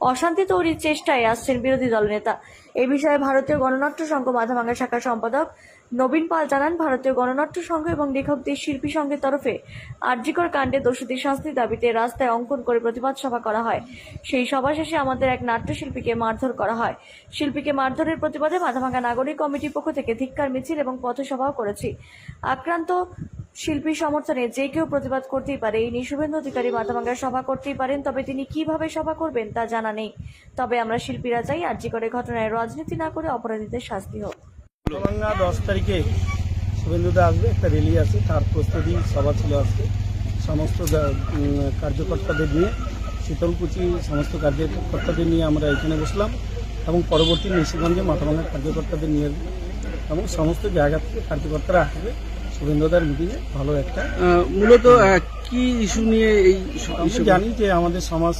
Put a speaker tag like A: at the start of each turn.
A: অশান্তি তৈরির চেষ্টায় আসছেন বিরোধী দলনেতা। এই বিষয়ে ভারতীয় গণনাট্য সংঘ মাথাভাঙ্গা শাখার সম্পাদক নবীন পাল জানান, ভারতীয় গণনাট্য সংঘ এবং লেখকদের শিল্পী সংঘের তরফে আরজিকর কাণ্ডে দোষীদের শাস্তির দাবিতে রাস্তায় অঙ্কন করে প্রতিবাদ সভা করা হয়। সেই সভা শেষে আমাদের এক নাট্যশিল্পীকে মারধর করা হয়। শিল্পীকে মারধরের প্রতিবাদে মাথাভাঙ্গা নাগরিক কমিটির পক্ষ থেকে ধিক্কার মিছিল এবং পথসভাও করেছি। আক্রান্ত শিল্পী সমর্থনে যে কেউ প্রতিবাদ করতেই পারে। এই নিয়ে শুভেন্দু অধিকারী মাথাভাঙ্গার সভা করতেই পারেন, তবে তিনি কিভাবে সভা করবেন তা জানা নেই। তবে আমরা শিল্পীরা চাই আরজিকর ঘটনায় রাজনীতি না করে অপরাধীদের শাস্তি হোক।
B: মাথাভাঙ্গা 10 তারিখে শুভেন্দুদা আসবে, একটা র্যালি আছে, তার প্রস্তুতি সভা ছিল আজকে। সমস্ত কার্যকর্তাদের নিয়ে, শীতলকুচি সমস্ত কার্যকর্তাদের নিয়ে আমরা এখানে বসলাম এবং পরবর্তী নিশিগঞ্জে মাথাভাঙ্গা কার্যকর্তাদের নিয়ে এবং সমস্ত জায়গা থেকে কার্যকর্তারা আসবে শুভেন্দুদার মিটিংয়ে। ভালো একটা
C: মূলত কি ইস্যু নিয়ে এই
B: আমি জানি যে আমাদের সমাজ